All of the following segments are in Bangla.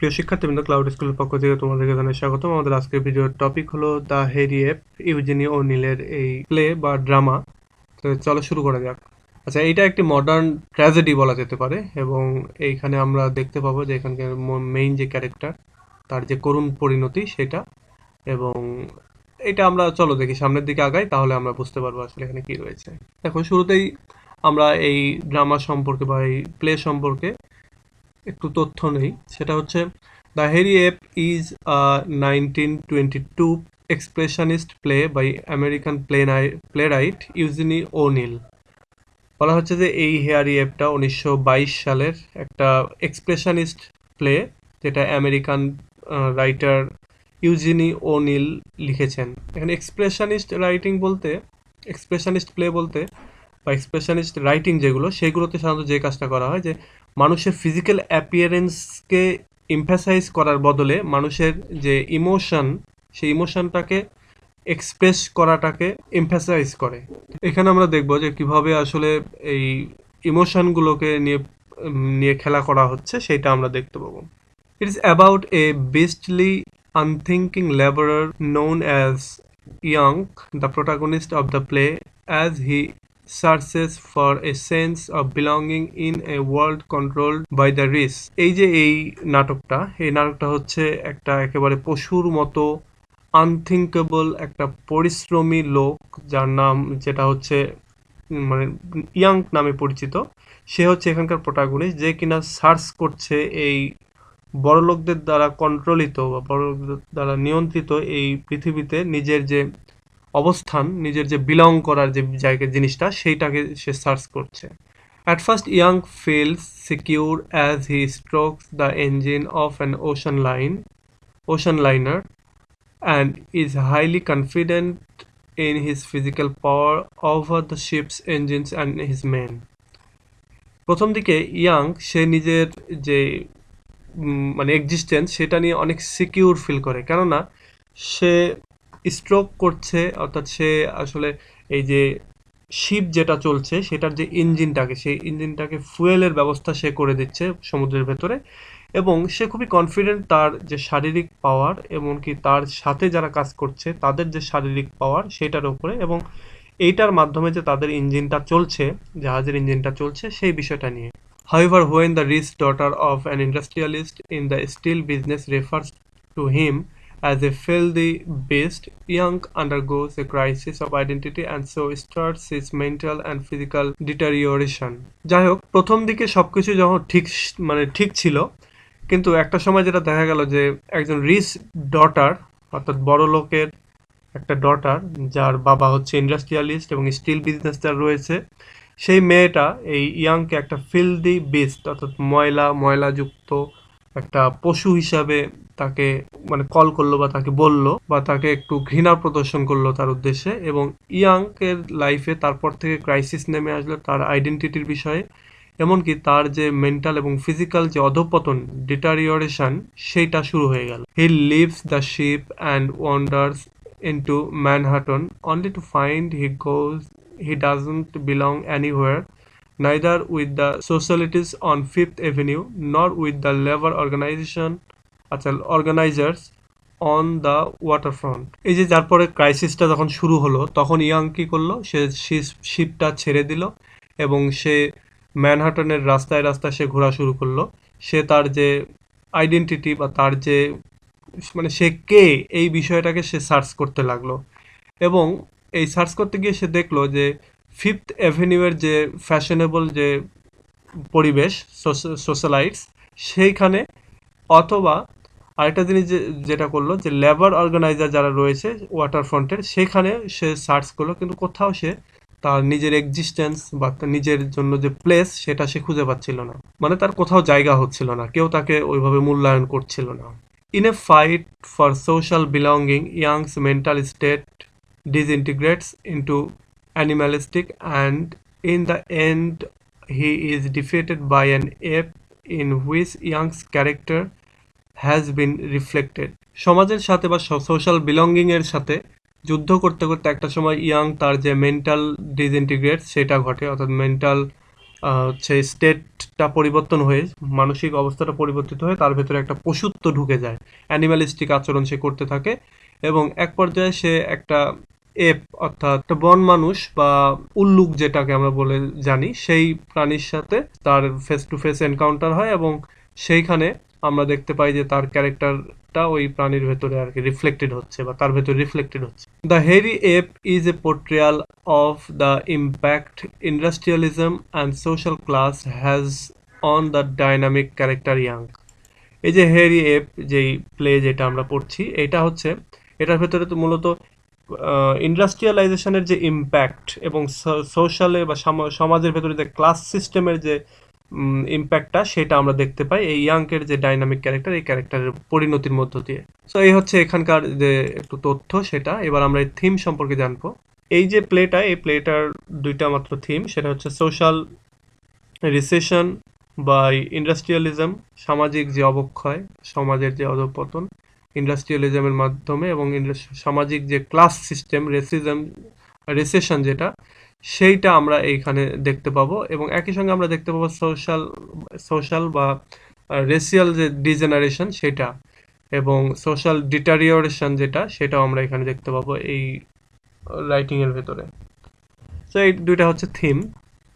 প্রিয় শিক্ষার্থীবৃন্দ, ক্লাউড স্কুলের পক্ষ থেকে তোমাদেরকে জানাই স্বাগতম। আমাদের আজকের ভিডিওর টপিক হলো দ্য হেরি এপ, ইউজেনি ও নীলের এই প্লে বা ড্রামা। তো চলো শুরু করা যাক। আচ্ছা, এইটা একটি মডার্ন ট্র্যাজেডি বলা যেতে পারে, এবং এইখানে আমরা দেখতে পাবো যে এখানকার মেইন যে ক্যারেক্টার, তার যে করুণ পরিণতি সেটা। এবং এটা আমরা চলো দেখি, সামনের দিকে আগাই, তাহলে আমরা বুঝতে পারবো আসলে এখানে কি রয়েছে। দেখো, শুরুতেই আমরা এই ড্রামা সম্পর্কে বা এই প্লে সম্পর্কে একটু তথ্য নেই। সেটা হচ্ছে দ্য হেরি app is a 1922 expressionist play by American playwright Eugene O'Neill. বলা হচ্ছে যে এই হেয়ারি অ্যাপটা 1922 সালের একটা এক্সপ্রেশনিস্ট প্লে, যেটা আমেরিকান রাইটার ইউজিনি ওনিল লিখেছেন। এখানে এক্সপ্রেশনিস্ট প্লে বলতে বা এক্সপ্রেশনিস্ট রাইটিং যেগুলো, সেগুলোতে সাধারণত যে কাজটা করা হয় যে মানুষের ফিজিক্যাল অ্যাপিয়ারেন্সকে এমফ্যাসাইজ করার বদলে মানুষের যে ইমোশন, সেই ইমোশনটাকে এক্সপ্রেস করাটাকে এমফ্যাসাইজ করে। এখানে আমরা দেখব যে কিভাবে আসলে এই ইমোশনগুলোকে নিয়ে খেলা করা হচ্ছে, সেটা আমরা দেখতে পাবো। It is about a beastly, unthinking laborer known as Young, the protagonist of the play, as he searches for a sense of belonging in a world controlled by the rich. এই নাটকটা হচ্ছে একটা একেবারে পশুর মতো আনথিঙ্কেবল একটা পরিশ্রমী লোক, যার নাম যেটা হচ্ছে মানে ইয়াং নামে পরিচিত। সে হচ্ছে এখানকার প্রোটাগনিস্ট, যে কিনা সার্চ করছে এই বড়লোকদের দ্বারা কন্ট্রোলিত বা বড়লোকদের দ্বারা নিয়ন্ত্রিত এই পৃথিবীতে নিজের যে অবস্থান, নিজের যে বিলং করার যে জায়গা জিনিসটা, সেইটাকে সে সার্চ করছে। At first, Young feels secure as he strokes the engine of an ocean liner, and is highly confident in his physical power over the ship's engines and his men. প্রথম দিকে ইয়াং সে নিজের যে মানে এক্সিস্টেন্স, সেটা নিয়ে অনেক সিকিউর ফিল করে, কেননা সে স্ট্রোক করছে, অর্থাৎ সে আসলে এই যে শিপ যেটা চলছে সেটার যে সেই ইঞ্জিনটাকে ফুয়েলের ব্যবস্থা সে করে দিচ্ছে সমুদ্রের ভেতরে। এবং সে খুবই কনফিডেন্ট তার যে শারীরিক পাওয়ার, এমনকি তার সাথে যারা কাজ করছে তাদের যে শারীরিক পাওয়ার সেটার উপরে, এবং এইটার মাধ্যমে যে তাদের ইঞ্জিনটা চলছে, জাহাজের ইঞ্জিনটা চলছে, সেই বিষয়টা নিয়ে। However, when the rich daughter of an industrialist in the steel business refers to him as a filthy beast, Young undergoes a crisis of identity and so starts his mental and physical deterioration. যাই হোক, প্রথম দিকে সবকিছু যখন ঠিক ছিল, কিন্তু একটা সময় যেটা দেখা গেল যে একজন রিচ ডটার, অর্থাৎ বড় লোকের একটা ডটার, যার বাবা হচ্ছে ইন্ডাস্ট্রিয়ালিস্ট এবং স্টিল বিজনেস যার রয়েছে, সেই মেয়েটা এই ইয়াংকে একটা ফিল্দি বিস্ট, অর্থাৎ ময়লাযুক্ত একটা পশু হিসাবে তাকে মানে কল করলো, বা তাকে বললো, বা তাকে একটু ঘৃণা প্রদর্শন করলো তার উদ্দেশ্যে। এবং ইয়াংকের লাইফে তারপর থেকে ক্রাইসিস নেমে আসলো তার আইডেন্টিটির বিষয়ে, এমনকি তার যে মেন্টাল এবং ফিজিক্যাল যে অধঃপতন, ডিটারিওরেশন, সেইটা শুরু হয়ে গেল। He lives the ship and wonders into Manhattan, only to find he doesn't belong anywhere, neither with the socialites on Fifth Avenue nor with the labor organizers on the waterfront. এই যে যার পরে ক্রাইসিসটা যখন শুরু হলো, তখন ইয়াং কি করলো, সে শিপটা ছেড়ে দিল এবং সে ম্যানহাটনের রাস্তায় রাস্তায় সে ঘোরা শুরু করলো। সে তার যে আইডেন্টিটি বা তার যে মানে সে কে, এই বিষয়টাকে সে সার্চ করতে লাগলো। এবং এই সার্চ করতে গিয়ে সে দেখলো যে ফিফথ অ্যাভিনিউয়ের যে ফ্যাশনেবল যে পরিবেশ, সোশ্যালাইটস, সেইখানে, অথবা আরেকটা জিনিস যেটা করলো যে লেবার অর্গানাইজার যারা রয়েছে ওয়াটার ফ্রন্টের, সেখানে সে সার্চ করলো, কিন্তু কোথাও সে তার নিজের এক্সিস্টেন্স বা তার নিজের জন্য যে প্লেস, সেটা সে খুঁজে পাচ্ছিল না। মানে তার কোথাও জায়গা হচ্ছিল না, কেউ তাকে ওইভাবে মূল্যায়ন করছিল না। In a fight for social belonging, Young's mental state disintegrates into animalistic, and in the end, he is defeated by an ape in which Young's character has been reflected. সমাজের সাথে বা সোশ্যাল বিলঙ্গিং এর সাথে যুদ্ধ করতে করতে একটা সময় ইয়াং তার যে মেন্টাল ডিসইন্টিগ্রেট সেটা ঘটে, অর্থাৎ মেন্টাল হচ্ছে স্টেটটা পরিবর্তন হয়ে, মানসিক অবস্থাটা পরিবর্তিত হয়ে তার ভেতরে একটা পশুত্ব ঢুকে যায়, অ্যানিমালিস্টিক আচরণ সে করতে থাকে এবং এক পর্যায়ে সে একটা এপ অর্থাৎ একটা বন মানুষ বা উল্লুক যেটাকে আমরা বলে জানি সেই প্রাণীর সাথে তার ফেস টু ফেস এনকাউন্টার হয় এবং সেইখানে আমরা দেখতে পাই যে তার ক্যারেক্টারটা ওই প্রাণীর ভেতরে আর কি রিফ্লেক্টেড হচ্ছে বা তার ভেতরে রিফ্লেক্টেড হচ্ছে। দ্য হেরি app is a portrayal of the impact industrialism and social class has on the dynamic character young. এই যে হেরি এপ যেই প্লে যেটা আমরা পড়ছি এটা হচ্ছে, এটার ভেতরে তো মূলত ইন্ডাস্ট্রিয়ালাইজেশনের যে ইম্প্যাক্ট এবং সোশ্যালে বা সমাজের ভেতরে যে ক্লাস সিস্টেমের যে ইম্প্যাক্টটা সেটা আমরা দেখতে পাই এই ইয়াংকের যে ডাইনামিক ক্যারেক্টার, এই ক্যারেক্টারের পরিণতির মধ্য দিয়ে। সো এই হচ্ছে এখানকার যে একটু তথ্য সেটা। এবার আমরা এই থিম সম্পর্কে জানবো। এই যে প্লেটা, এই প্লেটার দুইটা মাত্র থিম, সেটা হচ্ছে সোশ্যাল রিসেশন বা ইন্ডাস্ট্রিয়ালিজম, সামাজিক যে অবক্ষয়, সমাজের যে অধঃপতন ইন্ডাস্ট্রিয়ালিজমের মাধ্যমে, এবং সামাজিক যে ক্লাস সিস্টেম, রিসেশন যেটা, সেইটা আমরা এইখানে দেখতে পাবো। এবং একই সঙ্গে আমরা দেখতে পাবো সোশ্যাল সোশ্যাল বা রেসিয়াল যে ডিজেনারেশন সেটা, এবং সোশ্যাল ডিটারিওরেশন যেটা, সেটাও আমরা এখানে দেখতে পাবো এই রাইটিং এর ভেতরে। তো এই দুইটা হচ্ছে থিম।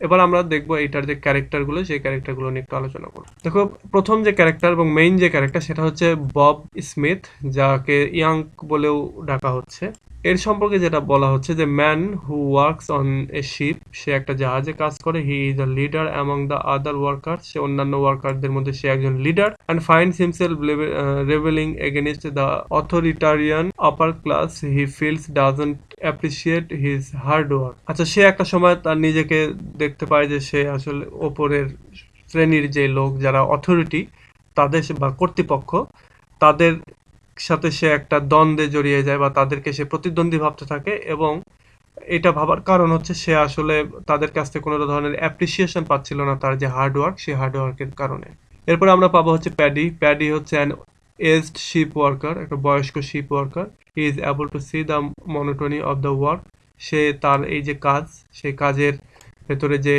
এবার আমরা দেখবো এইটার যে ক্যারেক্টারগুলো, সেই ক্যারেক্টারগুলো নিয়ে একটু আলোচনা করব। দেখো, প্রথম যে ক্যারেক্টার এবং মেইন যে ক্যারেক্টার সেটা হচ্ছে বব স্মিথ, যাকে ইয়াংক বলেও ডাকা হচ্ছে। এর সম্পর্কে যেটা বলা হচ্ছে যে man who works on a ship, সে একটা জাহাজে কাজ করে। He is a leader among the other worker, সে অন্যান্য ওয়ার্কারদের মধ্যে সে একজন leader. And finds himself rebelling against the authoritarian upper class he feels doesn't appreciate his hard work. আচ্ছা, সে একটা সময় তার নিজেকে দেখতে পায় যে সে আসলে ওপরের শ্রেণীর যে লোক যারা অথরিটি, তাদের বা কর্তৃপক্ষ, তাদের সাথে সে একটা দ্বন্দ্বে জড়িয়ে যায় বা তাদেরকে সে প্রতিদ্বন্দ্বী ভাবতে থাকে। এবং এটা ভাবার কারণ হচ্ছে সে আসলে তাদের কাছ থেকে কোনো ধরনের অ্যাপ্রিসিয়েশন পাচ্ছিল না তার যে হার্ডওয়ার্ক, সেই হার্ডওয়ার্কের কারণে। এরপরে আমরা পাবো হচ্ছে প্যাডি। প্যাডি হচ্ছে অ্যান এজড শিপ ওয়ার্কার, একটা বয়স্ক ship worker. He is able to see the monotony of the work, সে তার এই যে কাজ, সেই কাজের ভেতরে যে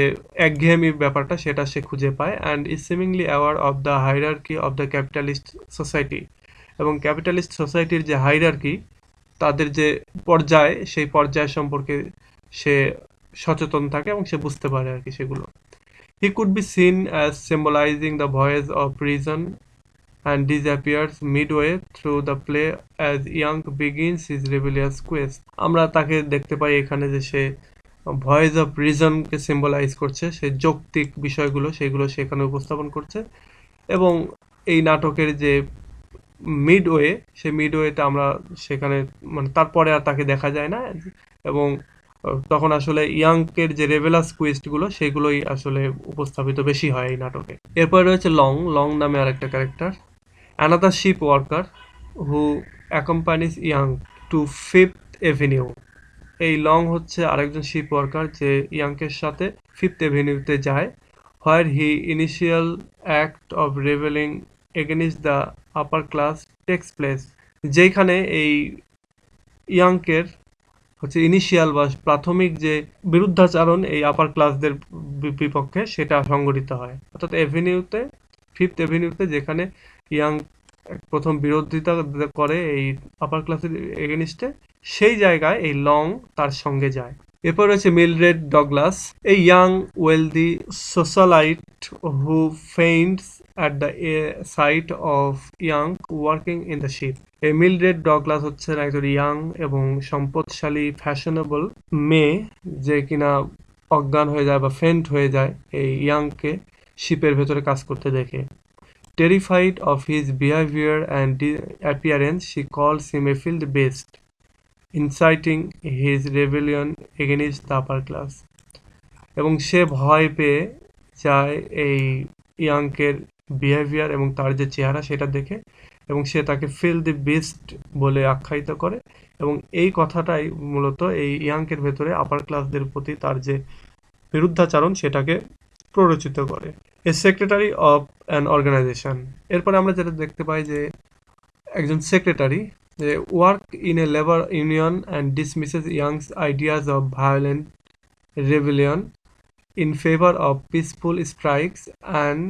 একঘেয়েমি ব্যাপারটা সেটা সে খুঁজে পায়। And is seemingly aware of the hierarchy of the capitalist society, এবং ক্যাপিটালিস্ট সোসাইটির যে হাইরার্কি, তাদের যে পর্যায়, সেই পর্যায় সম্পর্কে সে সচেতন থাকে এবং সে বুঝতে পারে আর কি সেগুলো। He could be seen as সিম্বলাইজিং the voice of reason and disappears midway through the play as Young begins his rebellious quest. আমরা তাকে দেখতে পাই এখানে যে সে ভয়েস অফ রিজনকে সিম্বলাইজ করছে, সে যৌক্তিক বিষয়গুলো সেগুলো সেখানে উপস্থাপন করছে। এবং এই নাটকের যে মিডওয়ে, সেই মিডওয়েতে আমরা সেখানে মানে তারপরে আর তাকে দেখা যায় না। এবং তখন আসলে ইয়াংকের যে রেভেলাস কুইস্টগুলো সেগুলোই আসলে উপস্থাপিত বেশি হয় এই নাটকে। এরপরে রয়েছে লং। লং নামে আরেকটা character, another ship worker who accompanies Yank to Fifth Avenue. এই লং হচ্ছে আরেকজন শিপ ওয়ার্কার যে ইয়াংকের সাথে ফিফথ এভিনিউতে যায়, where he initial act of rebelling against the upper class takes place. যেখানে এই ইয়াংকের হচ্ছে ইনিশিয়াল বা প্রাথমিক যে বিরুদ্ধাচারণ এই আপার ক্লাসদের বিপক্ষে, সেটা সংঘটিত হয়। অর্থাৎ এভিনিউতে, ফিফথ এভিনিউতে, যেখানে ইয়াং প্রথম বিরোধিতা করে এই আপার ক্লাসের এগেনিস্টে, সেই জায়গায় এই লং তার সঙ্গে যায়। এরপর রয়েছে Mildred Douglas, a young wealthy socialite who faints at the sight of Yank working in the ship. এই মিলড্রেড ডগলাস হচ্ছে একজন ইয়াং এবং সম্পদশালী ফ্যাশনেবল মেয়ে, যে কিনা অজ্ঞান হয়ে যায় বা ফেন্ট হয়ে যায় এই ইয়াংকে শিপের ভেতরে কাজ করতে দেখে। Terrified of his behavior and appearance, she calls him a field beast, inciting his rebellion against the upper class. এবং সে ভয় পেয়ে যায় এই ইয়াংকের বিহেভিয়ার এবং তার যে চেহারা সেটা দেখে, এবং সে তাকে ফিল দি বিস্ট বলে আখ্যায়িত করে। এবং এই কথাটাই মূলত এই ইয়াংকের ভেতরে আপার ক্লাসদের প্রতি তার যে বিরুদ্ধাচারণ সেটাকে প্ররোচিত করে। A secretary of an organisation. এরপরে আমরা যেটা দেখতে পাই যে একজন সেক্রেটারি যে work in a labour union and dismisses Yank's ideas of violent rebellion in favor of peaceful strikes and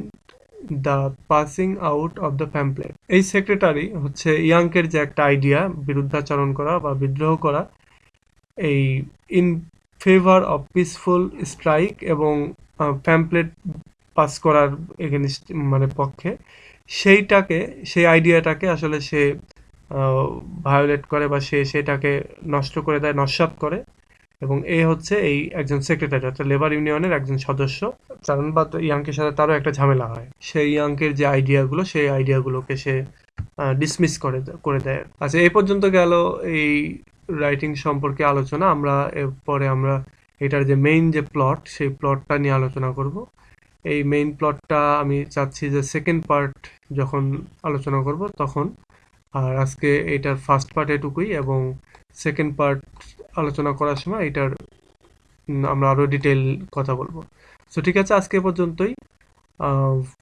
the passing out of the pamphlet. এই সেক্রেটারি হচ্ছে ইয়াংকের যে একটা আইডিয়া বিরুদ্ধাচরণ করা বা বিদ্রোহ করা, এই in favour of peaceful strike এবং প্যাম্পলেট পাস করার এগেনস্ট মানে পক্ষে, সেই আইডিয়াটাকে আসলে সে ভায়োলেট করে বা সে সেটাকে নষ্ট করে দেয়, নস্যাৎ করে। এবং এ হচ্ছে এই একজন সেক্রেটারি অর্থাৎ লেবার ইউনিয়নের একজন সদস্য। কারণ বা ইয়াংকের সাথে তারও একটা ঝামেলা হয়, সেই ইয়াংকের যে আইডিয়াগুলো সেই আইডিয়াগুলোকে সে ডিসমিস করে দেয়। আচ্ছা, এই পর্যন্ত গেল এই রাইটিং সম্পর্কে আলোচনা। আমরা এরপরে আমরা এটার যে মেইন যে প্লট সেই প্লটটা নিয়ে আলোচনা করব। এই মেইন প্লটটা আমি চাচ্ছি যে সেকেন্ড পার্ট যখন আলোচনা করব তখন। আর আজকে এটার ফার্স্ট পার্ট এটুকুই, এবং সেকেন্ড পার্ট আলোচনা করার সময় এটার আমরা আরো ডিটেইল কথা বলবো। সো ঠিক আছে, আজকে পর্যন্তই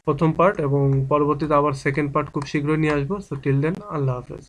প্রথম পার্ট, এবং পরবর্তীতে আবার সেকেন্ড পার্ট খুব শীঘ্রই নিয়ে আসবো। সো টিল দেন, আল্লাহ হাফেজ।